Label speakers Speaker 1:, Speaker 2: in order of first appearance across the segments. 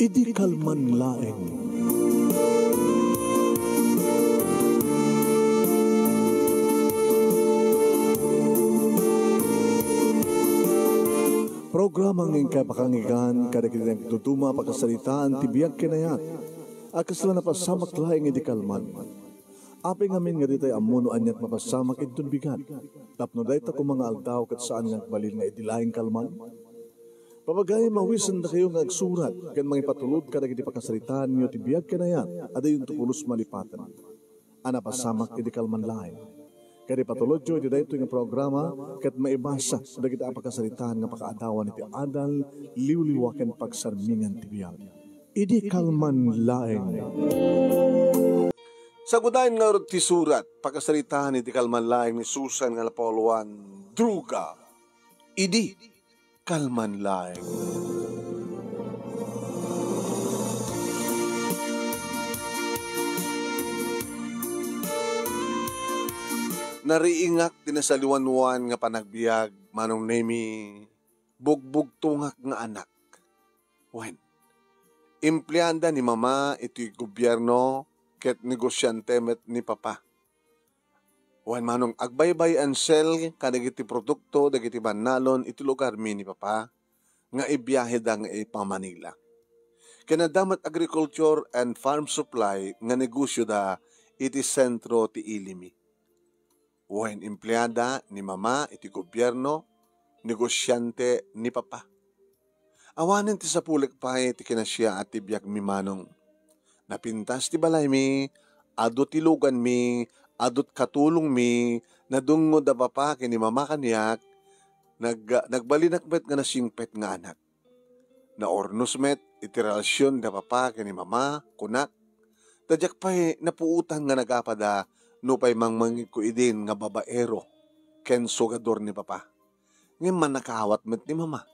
Speaker 1: Idi kalman laeng. Programa ng kapakangigan kada kinang tutuma pakasalitaan tibiyag kinayat. Akas lang napasamak laeng idi kalman. Api ngamin nga ditay amuno anyat mapasamak itun bigat. Tapno dayta ko mga aldaw kat saan nga balil nga idi laeng kalman. Papagay mawisan na kayo nga agsurat kan mga ipatulod kada kiti pakasalitaan nyo tibiyag kinayat. Ada yung tukulos malipatan. Anapasamak idi kalman laeng. Kaya patulod jo, iti dahito yung programa, kat maibasa, na kita apakasalitaan nga pakaadawan iti adal, liwliwakan pagsarmingan tibiyag. Idi kalman laeng.
Speaker 2: Sa gudahin nga ti surat, pakasalitaan iti kalman laeng ni Susan nga Napoluan, Druga, idi kalman laeng. Nariingak tinasaliwanwan nga panagbiag manong nemi bugbog tungak nga anak. Wen, empleyanda ni mama iti gobyerno ket negosyante met ni papa. Wen manong agbaybay ansel kadagiti produkto dagiti banalon iti lugar mi ni papa nga ibiyahe da nga ipamanila. Kanadamat agriculture and farm supply nga negosyo da iti sentro ti Ilimi. Wen empleyada ni mama iti gobyerno, negosyante ni papa. Awanin ti sapulik pa iti kinasya at tibiyag mi manong. Napintas ti balay mi, adot ilugan mi, adot katulong mi, nadungo da papa kini mama kaniyak, nagbalinak met nga nasingpet nga anak. Na ornos met iti relasyon da papa kini mama, kunak, tadyak pa napuutang nga nagapada, no pa'y mangmangit ko idin nga babaero, ken sugador ni papa. Ngayon man nakawat met ni mama.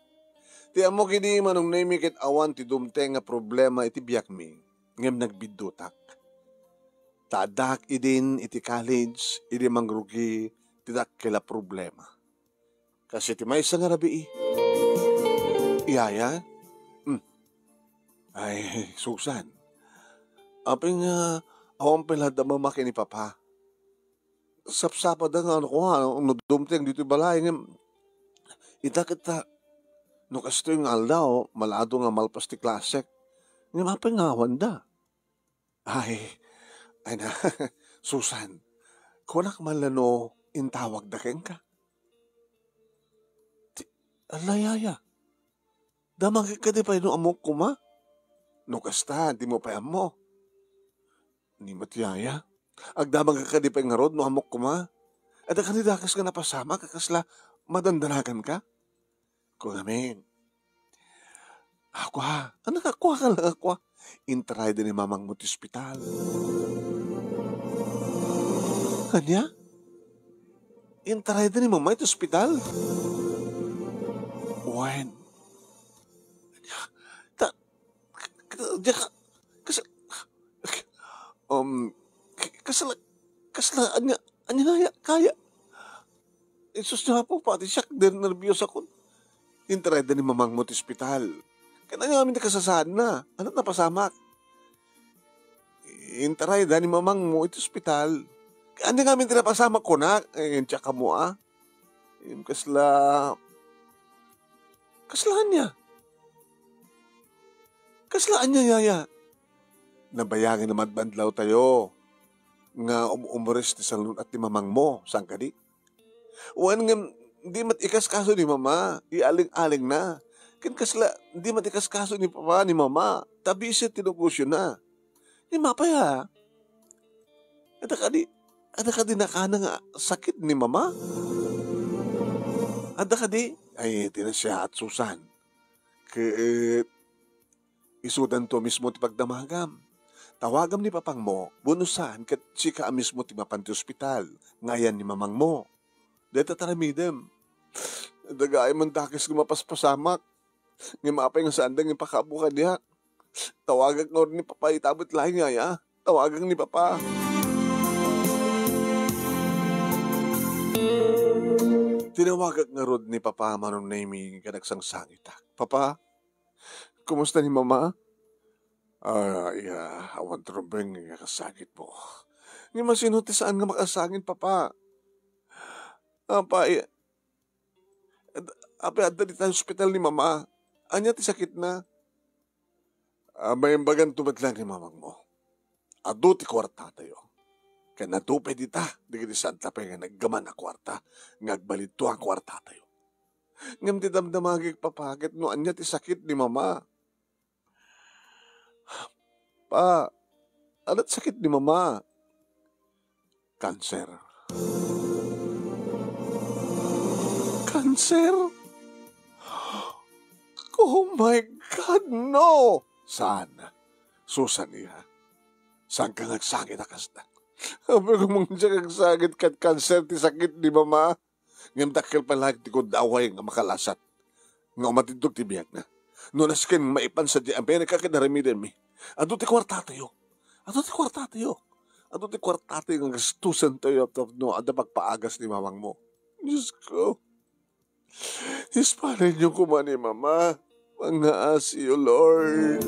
Speaker 2: Ti amo kini manong naimikit awan ti dumte nga problema iti biyak mi, ngayon nagbidutak. Tadak idin iti college, idi mangrugi, tidak kila problema. Kasi ti may isang arabi Iyaya? Ay, Susan. Aping awan pala da mamaki ni papa. Sapsapa da nga ano ko ha, dumteng dito balay nga, kita, no kasto yung aldaw, malado nga malpas ti klasek, nga mapingawan da. Ay na, Susan, kunak malano, intawag da keng ka. Alayaya, damang ka di pa ino amok kuma? No kasta, di mo pa amo. Ni matiyaya. Agdamang ka di pa yung harod, no amok ko ma. At kanidakas ka napasama, kakasla madandanagan ka. Kung amin. Ako ha, anak ako ka lang ako. Intry din ni mamang mo ti ospital. Kanya? Intry din ni mamay ti ospital? When? Kasla, anya na kaya. Isus na po, pati siya, nervyos ako. Intry din ni mamang mo ti ospital. Kaya nga kami nakasasaan na. Ano na pasamak? Intry din ni mamang mo iti ospital. Kaya nga kami tinapasamak ko na. Tsaka mo Kaslaan niya. Kaslaan niya, yaya. Nabayangin naman bandlaw tayo. Nga umuris ti salon at ni mamang mo. Saan ka di? Uwan nga, di matikas kaso ni mama. Ialing-aling na. Kasla, di matikas kaso ni papa ni mama. Tabi siya tinugusyo na. Ni mapaya. Ada ka di nakana nga sakit ni mama? Ada ka di? Ay, tinasya at Susan. Isudan to mismo ti pagdamagam. Tawagam ni papang mo, bunusan kat sika mismo ti mapanti ospital. Ngayan ni mamang mo. Deta taramidem. Dagay man dakis kumapaspasamak. Nga mapay nga sandang yung pakabukan niya. Tawagan nga ni papa, itabot lahi nga ya. Tawagan ni papa. Tinawagan nga rod ni papa manong naimi kanagsang sangita. Papa, kumusta ni mama? Awan trumbeng nga kasakit mo. Nga masinuti saan nga makasangin, papa. Apa, apa, adda di tayo hospital ni mama. Anya ti sakit na. May imbagan tumatlang ni mamang mo. Ado ti kwarta tayo. Kaya natupay di ta, di kiti santa pa nga naggaman na kwarta. Ngagbalito ang kwarta tayo. Ngam ti damdamagig papagit no anya ti sakit ni mama. Pa, alat sakit ni mama. Cancer. Cancer? Oh my God, no! Saan? Susan niya. Saan ka nagsakit akas na? Sabi ko mong siya nagsakit kat cancer ti sakit ni mama. Ngam dakil pala ti ko daway nga makalasat. Nga umatindog ti biyak na. No naskin maipan sa di Amerika kinaramiden mi. Ado ti kwarta tayo. Ado ti kwarta tayo. Ado ti kwarta tayo nga gastusan tayo no ada pagpaagas ni mamang mo. Diyos ko. Isparin niyo kuman ni mama. Mangaas iyo, Lord.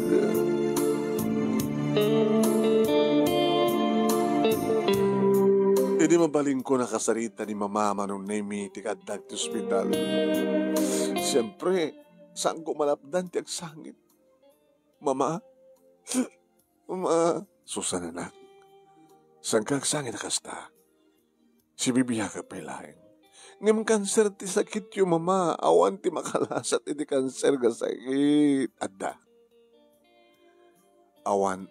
Speaker 2: Hindi mabaling ko nakasarita ni mama manong name ti kadag ti ospital. Siyempre, saan ko malapdan ti agsangit? Mama? Mama? Susan anak, saan ka agsangit akasta? Si Bibiya ka pailain. Ngam kanser ti sakit yung mama, awan ti makalasat iti kanser ga sakit. Adda. Awan.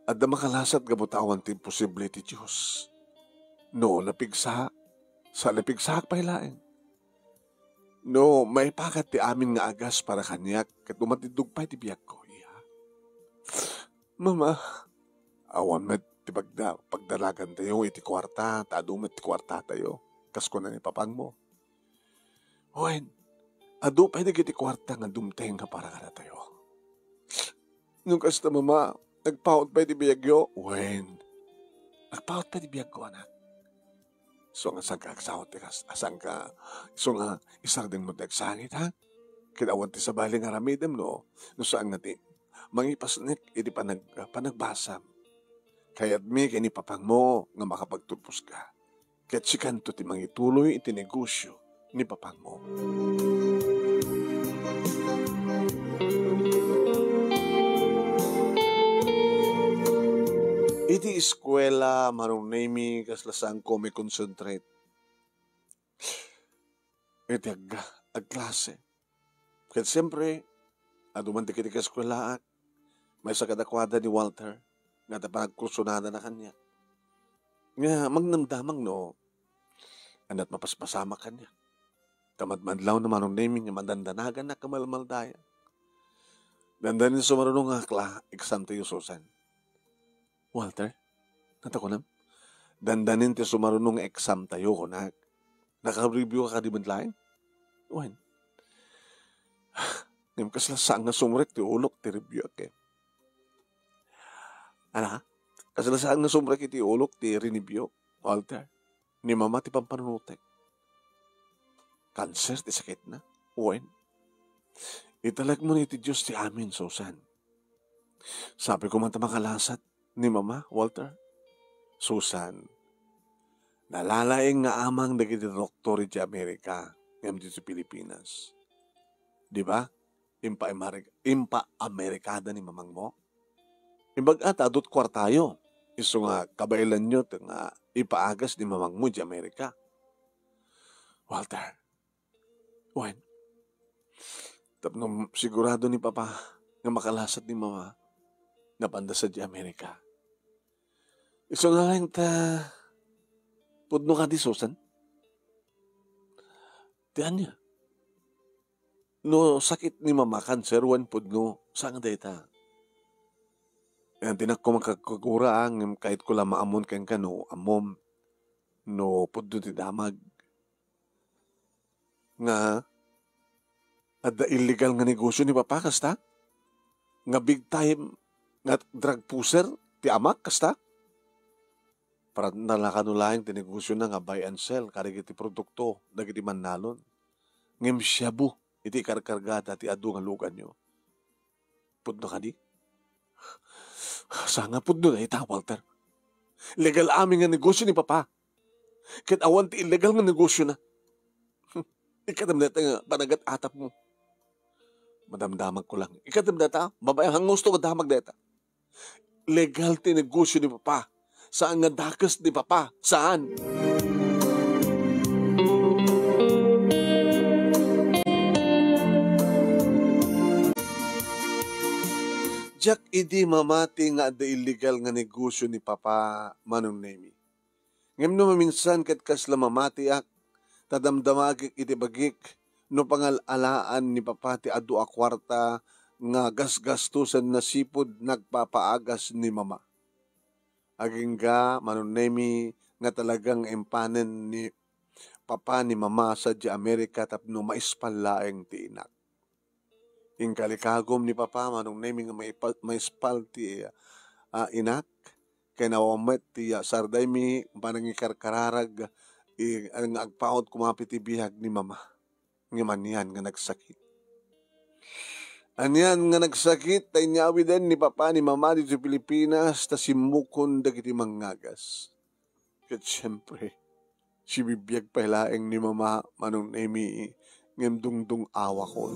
Speaker 2: Adda makalasat ga awan ti imposible ti Diyos. No, napigsa. Sa napigsa pailain. No, may pakat ti amin nga agas para kanyak kat umatidug pa ti biyak ko. Iya. Mama, awan met ti pagdalagan tayo iti kwarta, tadumet ti kwarta tayo. Kasko na ni papang mo. Wen, adu pa iti kwarta nga dumteng ka para ka na tayo. Nung kasta mama, nagpaot pa iti biyagyo? Wen, nagpaot pa iti biyagyo anak. So nga saan ka agsawat ti kas, asan ka, so nga isang din mo nagsangit ha? Kinawan ti sa baling aramidem no, no saan nga ti, mangipasnik iti panagbasam. Kaya't mi kini papang mo nga makapagtulpos ka. Kaya't si kanto ti mangituloy iti negosyo ni papang mo. Iti eskwela marong nami kaslasang ko may concentrate. Iti agklase. Kaya't siyempre, aduman ti kiti ka eskwela may sa kadakwada ni Walter nga tapagkursunada na kanya. Nga magnamdamang no, anat mapaspasama kanya. Tamadmadlaw na manong naming nga madandanagan na kamalmaldaya. Dandanin sumarunong nga exam tayo Susan. Walter, natako nam? Dandanin ti sumarunong exam tayo ko na. Naka-review ka di madlain? Wen. Ngam kaslasang nga sumrek ti ulok ti review ke. Ana? Kaslasaan nga sumrek iti ulok ti rinibyo, Walter, ni mama ti pampanunutek. Cancer ti sakit na, uwen. Italag mo ni ti Diyos ti amin, Susan. Sabi ko man makalasat ni mama, Walter. Susan, nalalaing nga amang dagiti doktor iti Amerika, ngam dito sa Pilipinas. Di ba? Impa-Amerikada ni mamang mo. Imbagat, adot kwartayo. Iso nga, kabailan nyo nga ipaagas ni mamang mo di Amerika. Walter, wen, tapno sigurado ni papa nga makalasat ni mama na panda sa di Amerika. Iso nga lang ta pudno ka di Susan? Tiyan niya. No sakit ni mama, cancer, wan pudno, saan nga data? Yan, tinak ko makakagura ang kahit ko lang maamon kang kano, amom, no pudno ti damag. Nga, ada illegal nga negosyo ni papa, kasta? Nga big time, nga drug pusher, ti amak, kasta? Para nalakanulahin ti negosyo na nga buy and sell, karigiti produkto, dagiti manalon. Ngem shabu, iti karkargata ti adu nga lugan nyo. Pudno ka di? Sanga po doon ay Walter. Legal aming nga negosyo ni Papa. Kahit awan ti illegal nga negosyo na. Ikatamdata nga panagat atap mo. Madamdamag ko lang. Ikatamdata, babae hang gusto ka damag data. Legal ti negosyo ni Papa. Saan nga dakas ni Papa? Saan? Jack, idi mamati nga da illegal nga negosyo ni Papa Manong Nemi. Ngem no maminsan kat kasla mamati ak, tadamdamagik iti bagik, no pangalalaan ni Papa ti adu a kwarta nga gasgastusan na sipod nagpapaagas ni Mama. Aging ga, Manong Nemi, nga talagang empanen ni Papa ni Mama sa di Amerika tapno maispalaeng ti inak. Ing kalikagom ni Papa Manong Nemi nga maispal ti inak, kay nawamet ti sarday mi panangikarkararag ang agpaot kumapit ti bihag ni Mama. Ngaman yan nga nagsakit. Anyan nga nagsakit, tay niyawi din ni Papa ni Mama dito sa Pilipinas, ta simukon dagiti mangagas. Kat siyempre, si bibiyag pahilaeng ni Mama Manong Nemi, ngem dungdung awa ko.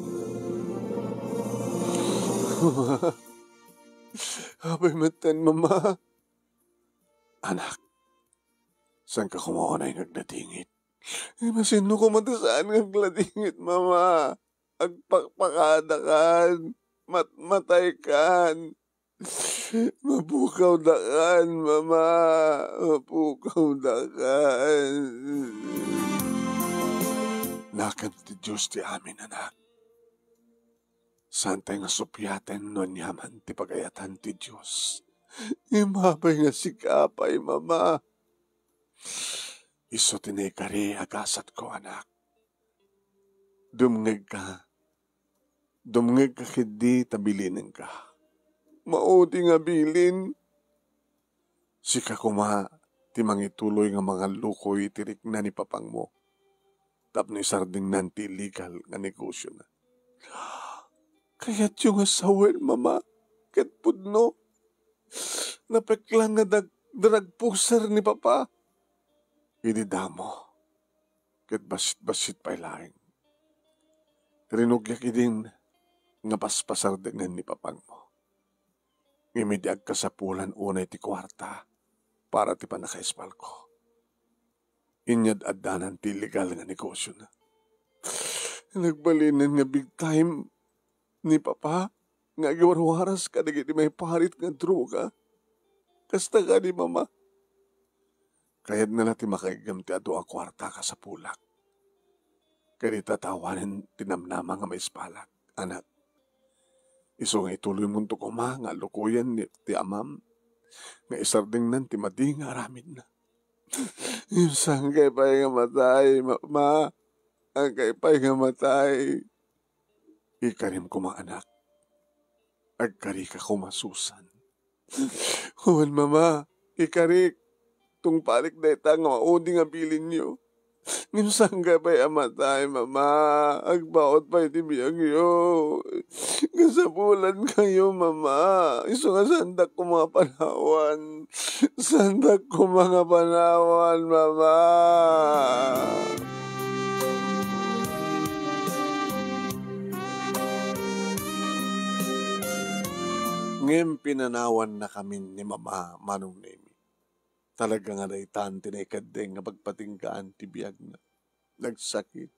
Speaker 2: Abay matan, Mama. Anak, saan ka kumawa na yung nagladingit? Masino ko matasaan ng nagladingit, Mama. Agpakpakada kan, matay kan. Mapukaw da kan, Mama. Mapukaw da kan. Nakan ti Diyos ti amin, anak. Saan tayo nga supyaten no yaman ti pagayatan ti Diyos. Imabay nga sikapay, Mama. Iso tinekari agasat ko, anak. Dumngeg ka. Dumngeg ka kidi tabilinin ka. Maudi nga bilin. Sika kuma ti mangituloy nga mga lukoy tirik na ni Papang mo. Tapno isarding nanti legal nga negosyo na. Kaya't yung asawan, Mama, ket pudno, napeklang nga dragpuser ni Papa. Ididamo, ket basit-basit pa ilaing. Rinugyak idin nga paspasar dengan ni Papang mo. Ngimidyag ka sa pulan unay ti kwarta para ti panakaispal ko. Inyad addanan ti legal nga negosyo na. Nagbalinan nga big time ni Papa, nga giwarwaras ka nagiti may parit nga droga. Kasta ka ni Mama. Kayad na natin makaigam ti ado a kwarta ka sa pulak. Kaya tatawanin tinamnama nga may spalak, anak. Iso nga ituloy mo ko ma, nga lukuyan ni ti amam, nga isarding nan ti madi nga aramid na. Yung sanggay pa nga matay, Mama. Ang kay pa nga matay. Ikarim ko mga anak. Agkari ka kumasusan. Huwan, Mama, ikarik. Tung palik deta nga maudi nga bilin nyo. Ngimsang ka pa'y amatay, Mama. Agbaot pa'y tibiyag yo. Kasabulan kayo, Mama. Iso nga sandak ko mga panawan. Sandak ko mga panawan, Mama. Ngem pinanawan na kami ni Mama Manong Nemi. Talaga nga daytan tinekadeng nga pagpatinggaan ti biyag na. Nagsakit.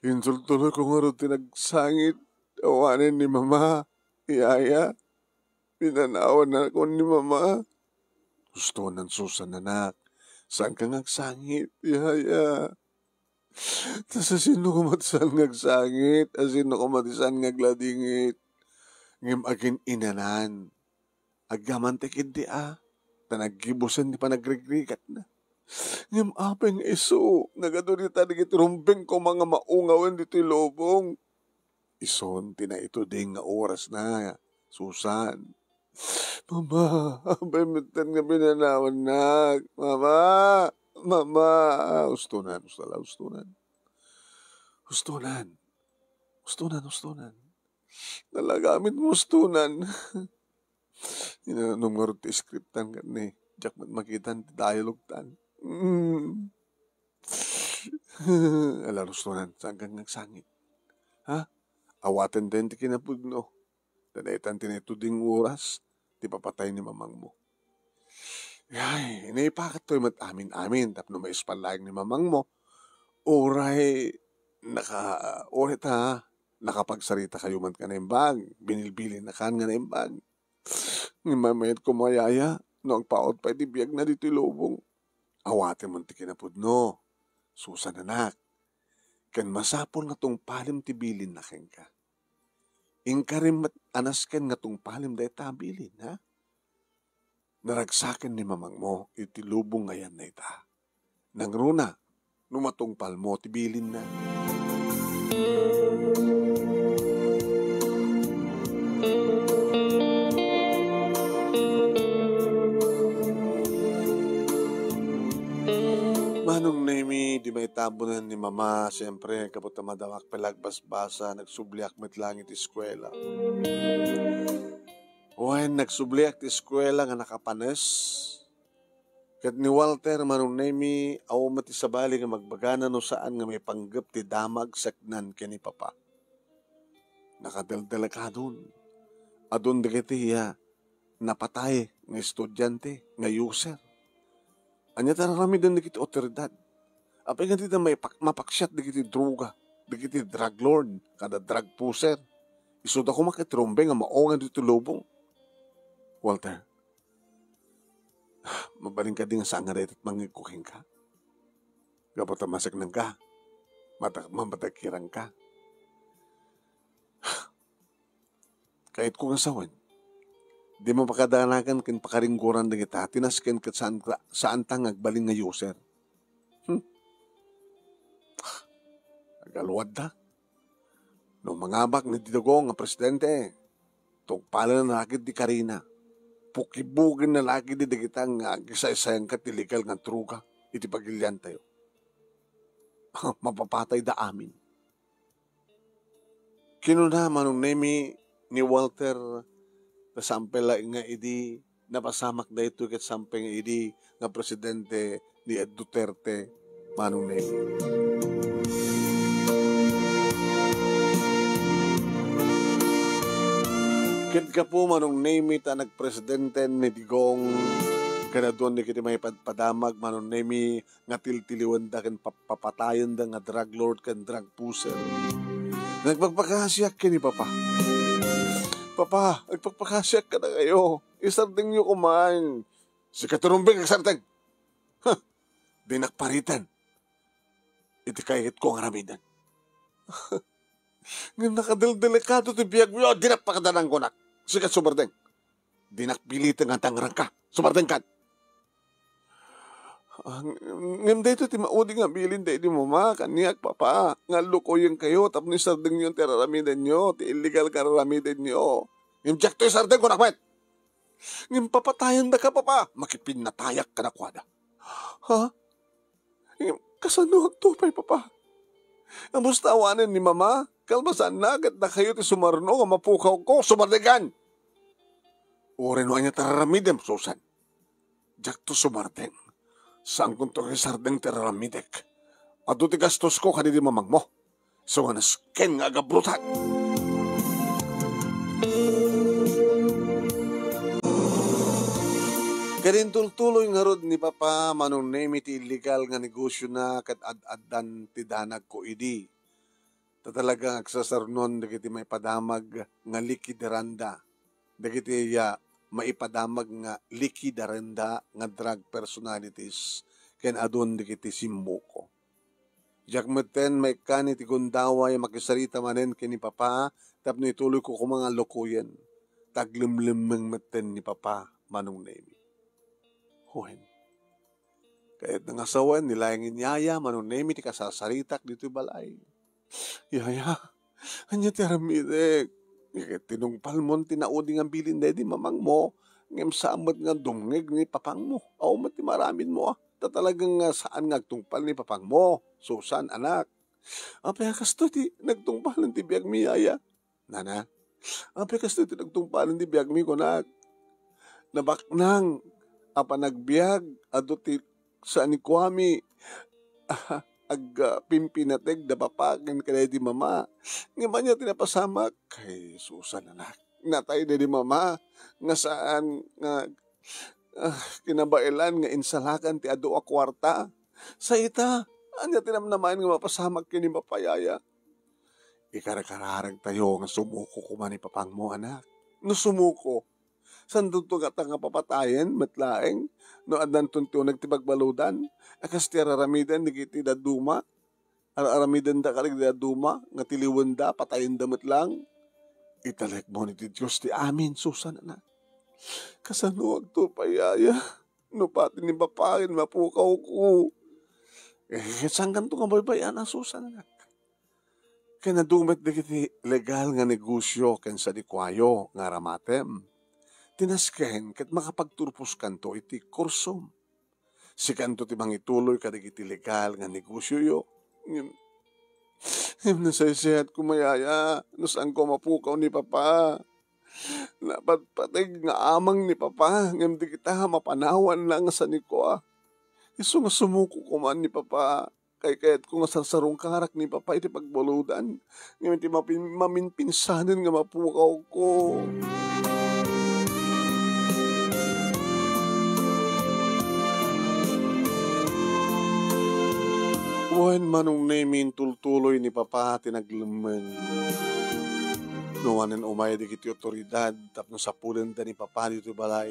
Speaker 2: Insultuloy ko nga rin tinagsangit. Awanin ni Mama. Iyaya. Pinanawan na ako ni Mama. Gusto ng Susan, anak. Saan ka ngagsangit? Iyaya. Tas sino ko matisan ngagsangit? Sino ko matisan ngagladingit? Ngem agin inanan. Agamantikid di Tanaggibusan di pa nagrigrigat na. Ngem apeng iso. Nagadurita di kiturumbeng ko mga maungawan dito lobong. Ison tina ito ding nga oras na. Susan. Mama. Apay mitan nga binanawan na. Mama. Mama. Ustunan. Nalagamit mo ustunan. Inanong nga rin ti scriptan ka ni. Diyak makitan ti dialogue tan. Alaros nunan, saan kang nagsangit? Ha? Awaten din ti kinapudno. Danaitan tinituding oras, ti papatay ni mamang mo. Ay, inaipakat to'y mat-amin-amin, tapno may ispalayang ni mamang mo. Oray, oray ta, nakapagsarita kayo man ka na imbag, binilbili na kan nga na imbag. Ngamayat ko mayaya, no ang paot pa iti biyag na dito lubong. Awaten mo ti kinapudno. Susan anak, kan masapol nga tong palim ti bilin na ken ka. Ingkarim anas ken nga tong palim da itabilin, ha? Naragsaken ni mamang mo, iti lubong ngayan na ita. Nang runa, numatong palmo ti bilin na. Manong Nemi, di may tabunan ni mama, siyempre, kapot na madawak palagbasbasa, nagsubliak met langit eskwela. When nagsubliak ti eskwela nga nakapanes, kat ni Walter, Manong Nemi, aw mati sabali nga magbagana no saan nga may panggap ti damag saknan kini papa. Nakadaldalakadon, adun dagiti napatay nga estudyante, nga user. Anya tararami din dikiti otoridad. Apay nga dito may mapaksyat dikiti droga, dikiti drug lord, kada drug pusher. Isod ako makitrombe nga maongan dito lubong. Walter, mabaling ka din nga saan nga rin at mangikuking ka. Gapot ang masaknan ka, mamatakiran ka. Kahit kung asawan, di mo pakadanakan kin pakaringguran na kita, tinasken kat saan tangag baling nga user. Agaluwad da. Nung mangabak ni Didago nga presidente, tungpala na nakit di Karina, pukibugin na lagi di kitang gisa-isayang kat illegal nga truga, iti pagilyan tayo. Mapapatay da amin. Kinuna Manong Nemi ni Walter kasampel nga idi napasamak da ito ket sampe nga idi nga presidente ni Ed Duterte Manong Nemi. Ket ka po Manong Nemi ta nagpresidente ni Digong kanadon ni kiti may padamag Manong Nemi nga tiltiliwan da ken papatayon da nga drug lord ken drug pusher. Nagpagpakasyak kini Papa. Papa, nagpagpakasyak ka na kayo. Isarding nyo kumain. Si Katurumbing, isarding. Di nakparitan. Iti kahit ko ang ramidan. Ngayon nakadildelikado ti biyag mo. Di nakpakadanang ko nak. Si Katsubarding. Di nakpilitan nga tangrang ka. Subarding ka. Ngayon dito ti maudi nga bilin da di mama. Kaniyak papa. Nga lukoyin kayo. Tapos ni sarding nyo ti raramidan nyo. Ti illegal ka raramidan nyo. Ngayon jack to yung sarding ko nakwet. Ngayon papatayan da ka papa. Makipinatayak ka na kwada. Ha? Ngayon kasanuhag tupay papa. Ang mustawanin ni mama. Kalbasan na agad na kayo ti sumarno. Nga mapukaw ko. Sumardigan. Uri no anya tararamidem Susan. Jack to sumardeng. Saan kong ito sardeng teraramidek? At iti gastos ko kanidi mamang mo. So nga nasken nga agabrutan. Karintultuloy nga rod ni Papa Manong Nemi ti illegal nga negosyo na kat ad-addan ti danag ko idi. Tatalagang agsasarnon dagiti may padamag nga likideranda. Dagiti maipadamag nga likideranda nga drug personalities ken adon dagiti simbuko. Jak meten may kani ti gundaway makisarita manen ken ni Papa tapno ituloy ko mga lokuyen. Taglimlimeng meten ni Papa Manong Nemi. Hohen. Kahit nangasawan nilayangin yaya Manong Nemi ti kasasaritak dito balay. Yaya, anya ti aramidek. Tinungpal mo tinauding ang bilin na di mamang mo. Ngem samad nga dumngeg ni papang mo. Aw mati maramin mo Tatalagang saan nagtungpal ni papang mo. Susan, anak. Apay kasto ti nagtungpal ng ti biyag mi yaya. Nana, apay kasto ti nagtungpal ng ti biyag mi konak. nabaknang apan nagbiag adu ti saan ni Kwame ag pimpinateg da papagan kada di mama nga man niya tinapasamak kay Susan anak natay na di mama nga saan nga kinabailan nga insalakan ti adu a kwarta sa ita anya tinamnaman nga mapasamak kini mapayaya ikarakararag tayo nga sumuko kuman ni papang mo anak no sumuko san to nga nga papatayen matlaeng no adan tunto nagtibagbaludan akas ti araramidan digiti daduma araramidan da kalig daduma nga tiliwen da patayen da matlang italek mo ni ti Diyos ti amin Susan na kasano agto payaya no pati ni bapain mapukaw ko sanggan to nga baybayan ang Susan na kaya nadumet digiti legal nga negosyo ken sa dikwayo nga ramatem tinasken ket makapagturpos kanto iti kursom. Si kanto ti mangituloy kadig iti legal nga negosyo yo. Nasaysaya't kumayaya, no saan ko mapukaw ni Papa. Napatpatig nga amang ni Papa, ngam di kita mapanawan lang sa niko. Iso nga sumuko ko man ni Papa. Kay kaya't ko nga sarsarong karak ni Papa iti pagbuludan. Ngam iti maminpinsanin nga mapukaw ko. Buwan manong namin tultuloy ni Papa tinaglemen. Nuwanan umay di kiti otoridad tapno sa pulen da ni Papa dito balay.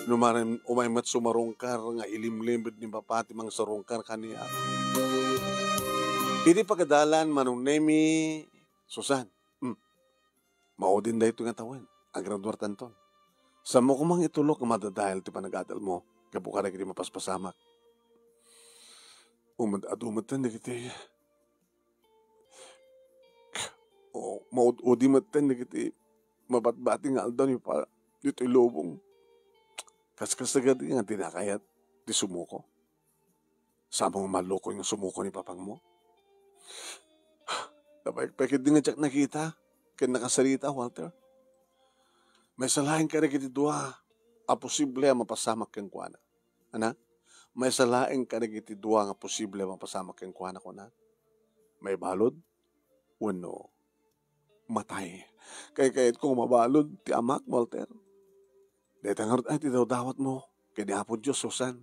Speaker 2: Numanan umay mat sumarungkar nga ilimlimbed ni Papa ti mang sarungkar kaniya. Iti pagadalan manong nemi Susan. Maudin da ito nga tawen. Ang graduar tanton. Sa mo kumang itulok nga madadahil ti panagadal mo. Kapukara kiti mapaspasamak. Umad-adumatan na kita. Maud-udimatan na kita. Mabat-bati nga aldaw niyo pa. Dito ilobong. Kas-kasagad nga tinakayat. Di sumuko. Samang maloko yung sumuko ni papang mo. Napagpakit din nga tsak nakita. Kaya nakasalita, Walter. May salahin ka rin kita dua. Posible mapasamak kang kuwana. Ana? May salaing kanagiti dua nga posible mapasamak kang kuwana ko na. May balod, wano, matay. Kaya kung mabalod, ti amak, Walter. Dahil tangarot ay ti daw dawat mo, kaya di hapon Diyos, Susan,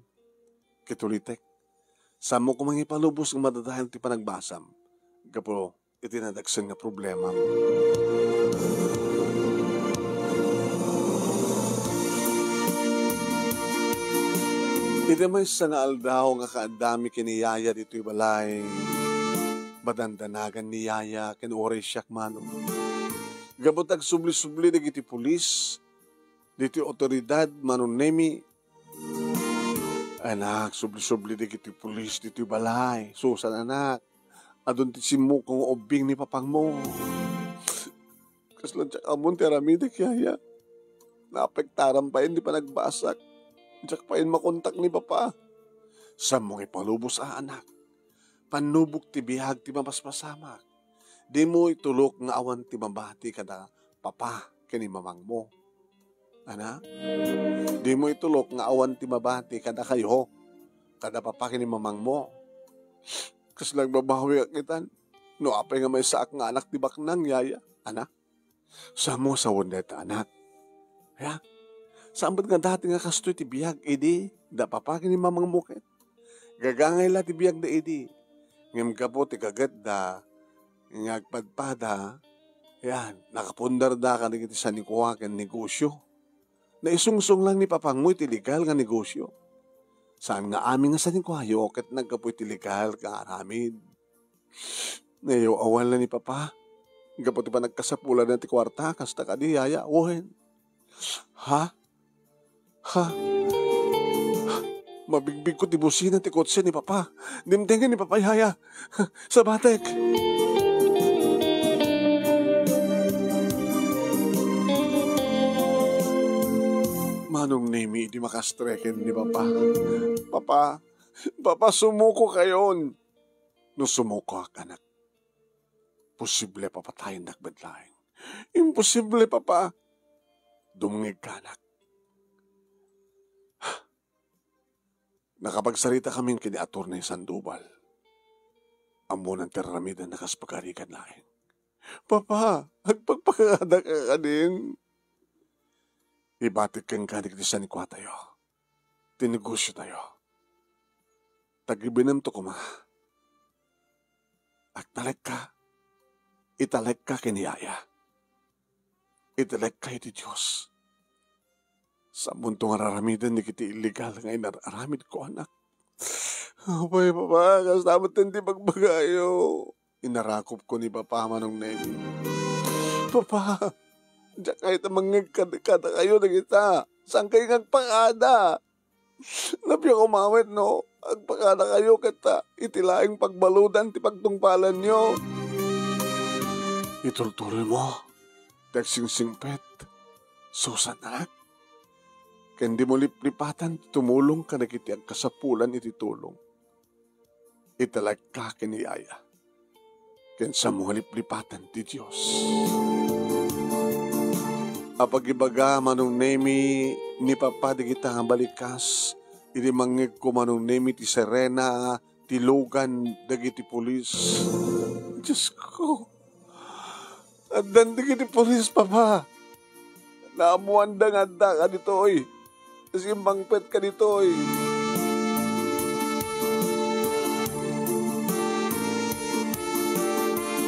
Speaker 2: kitulitek. Samo ko mangipalubos ng madadahil ti panagbasam. Kapo, itinadagsan nga problema mo. Iti may sangal daw nga kaadami kiniyaya dito'y balay. Badandanagan ni Yaya kinuore siyak mano. Gabot ag subli-subli dagiti pulis. Dito'y otoridad manon nemi. Anak, subli-subli dagiti pulis dito'y balay. Susan anak. Adon ti simu kong obing ni papang mo. Kaslan siya amon ti aramidik Yaya. Naapektaran pa yun di pa nagbasak. Diyak pa yun makontak ni Papa. Sa mong ipalubos anak. Panubok ti bihag ti mapaspasamak. Di mo itulok nga awan ti mabati kada Papa kini mamang mo. Ana? Di mo itulok nga awan ti mabati kada kayo. Kada Papa kini mamang mo. Kas nagbabawi akitan. No apay nga may saak nga anak ti baknang Yaya. Ana? Sa mo sa wundeta anak. Ya? Saan ba't nga dati nga kastoy ti biyag, edi, da papakin ni mamang mukit. Gagangay la ti biyag da edi. Ngam ka po ti kagat da, ngagpadpada, yan, nakapundar da ka nagiti sa nikuwakan negosyo. Naisungsong lang ni papang mo iti legal nga negosyo. Saan nga amin nga sa nikwayo, kat nagkapo iti legal ka aramid. Ngayon, awal na ni papa. Gapo ti pa nagkasapulan na ti kwarta, kasta ka di Yaya, uhen. Ha? Mabigbig ko ti busina ti kotse ni Papa. Dimdengan ni Papa Yaya. Sa batek. Manong nemi di makastreken ni Papa. Papa, sumuko kayon. No sumuko ka anak. Posible papatayin nakbadlaing. Imposible Papa. Dumungig ka anak. Nakapagsarita kami kini Atty. Sandoval. Amo ng tiramida nakaspagarikan laing. Papa, agpagpakada ka kanin. Ibatik kang kanik di sa nikwa tayo. Tinegosyo tayo. Tagibinam to kuma. Agtalek ka. Italek ka kiniyaya. Italek ka iti Diyos. Sa muntong araramidan ni kiti illegal nga inararamid ko anak. Apay papa, kasamat hindi pagbagayo. Inarakop ko ni Papa manong Nemi. Papa, diya kahit mangagkada kayo na kita. Saan kayo ngagpakada? Nabiya ko mamit, no? Agpakada kayo kita. Itilaing pagbaludan ti pagtungpalan nyo. Itultuloy mo. Tegsing-singpet. Susanak. Kendi mo liplipatan, tumulong ka na kiti ang kasapulan iti tulong. Italag ka kiniyaya. Ken sa mo liplipatan ti Diyos. Apagibaga manong Nemi ni Papa di kita nga balikas. Ili mangig ko manong Nemi ti Serena, ti Logan, dagiti pulis. Diyos ko. Andan dagiti pulis, Papa. Naamuanda nga ka dito, oy. Simbang pet ka dito, oy.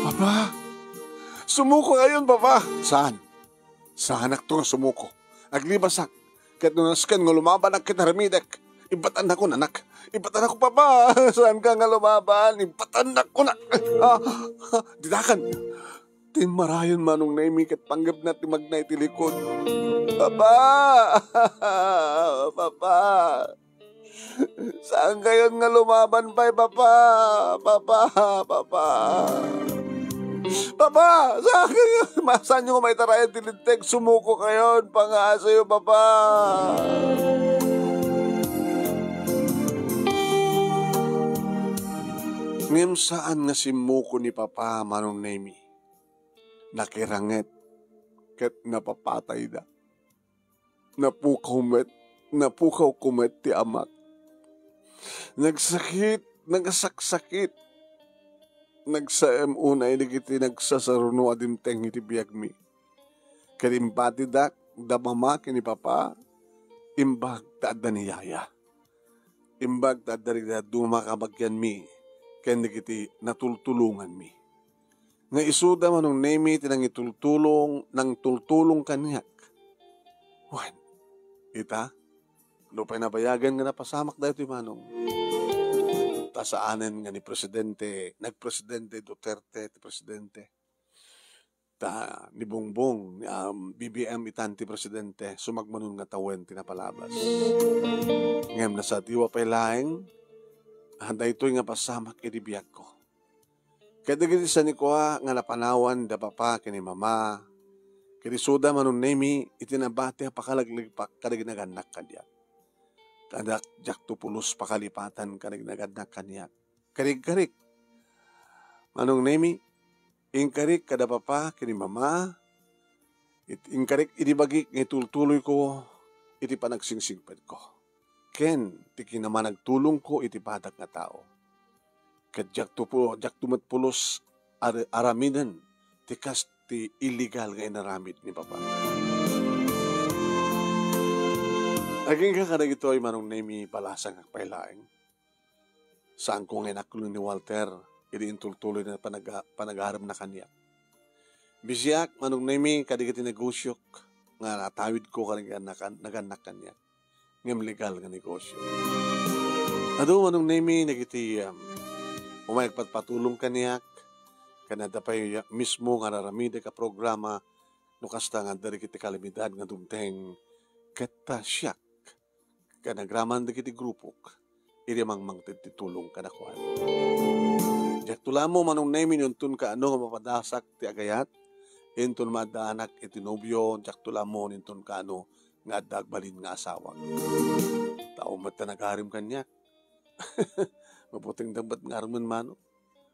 Speaker 2: Papa, sumuko ngayon, Papa. Saan? Sa anak to nga sumuko. Aglibasak. Kahit nunaskan nga lumaban ang kinaramidek. Ibatan ako, nanak. Ibatan ako, Papa. Saan ka nga lumaban? Ibatan ako, na. Didakan. Tinmarayon manong Nemi kat panggap na timagnay tilikod. Papa! Papa! Saan kayo nga lumaban pa, Papa? Papa! Papa! Papa! Saan kayo? Saan nyo may tarayan tinitek? Sumuko kayo. Pangaasa yun, Papa! Ngem saan nga simuko ni Papa manong Nemi? Nakiranget. Ket napapatay da. Napukaw kumet ti amak. Nagsakit, nagasaksakit. Nagsaem unay nagiti nagsasaruno adimteng iti biyagmi. Kadimpati dak, damama kini Papa, imbag taadda ni Yaya. Imbag taadda rin dumakamagyan mi, kaya nagiti natultulungan mi. Nga isuda manong Nemi tinang itultulong, nang tultulong kanyak. Wan, ita, lupay nabayagan nga napasamak dahi ito manong. Tasaanen nga ni Presidente, nagpresidente Duterte, ti Presidente. Ta ni Bongbong, BBM itanti Presidente, sumagmanon nga tawen tinapalabas. Ngem na sa diwa pay laeng, handa ito'y nga pasamak idibiyag ko. Kaya dagiti sa ni Kuha nga napanawan da Papa kini Mama, kini suda manong Nemi, itinabati pakalagligpak kadignagannak kadyak. Kadak jak tupulos pakalipatan kadignagannak kanyak. Karig-karig. Manong Nemi, ingkarik kada Papa kini Mama, ingkarik idibagik nga itultuloy ko, iti panagsingsingped ko. Ken, tiki naman nagtulong ko iti patak nga tao. Kadyak tumatpulos aramidan, tikas ti illegal nga inaramid ni Papa. Aging kakadag ito ay manong Nemi palasang akpailaeng. Saan ko nga inakulong ni Walter, ili intultuloy na panag-aharap na kanya. Bisyak, manong Nemi, kadigiti negosyok, nga natawid ko naganak kanya. Ngam legal nga negosyo. Ado manong Nemi, nagiti umayagpatpatulong kaniyak, kanada pa mismo nga naramide ka programa, nukasta nga dari kiti kalimidad nga dumteng kata siyak, kanagraman da kiti grupok, irimang titulong kanakuan. Jak tula mo manong Nemi, nuntun ka ano nga mapadasak ti agayat, intun madaanak iti nobyo, jak tula mo nintun ka ano nga dagbalin nga asawa. Tao mata nagarim kanyak. Mabuting dapat nga arman mano.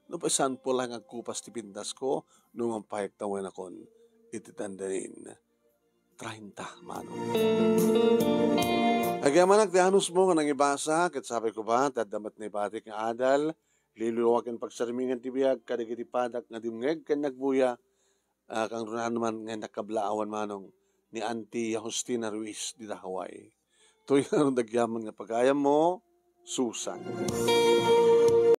Speaker 2: No pa saan po lang agkupas ti pindas ko nung ang payag tawen akon iti tandarin 30 mano. Agyaman nagtihanus mo nga nang ibasa, kat sabi ko ba, tadamat na ipatik nga adal, liluwakin pagsarimingan tibiyag, kadigiti padak nga dimngeg, kan nagbuya, kang runahan naman nga nakablaawan manong ni Auntie Justina Ruiz di Hawaii. Ito yung dagyaman nga pagayam mo, Susan.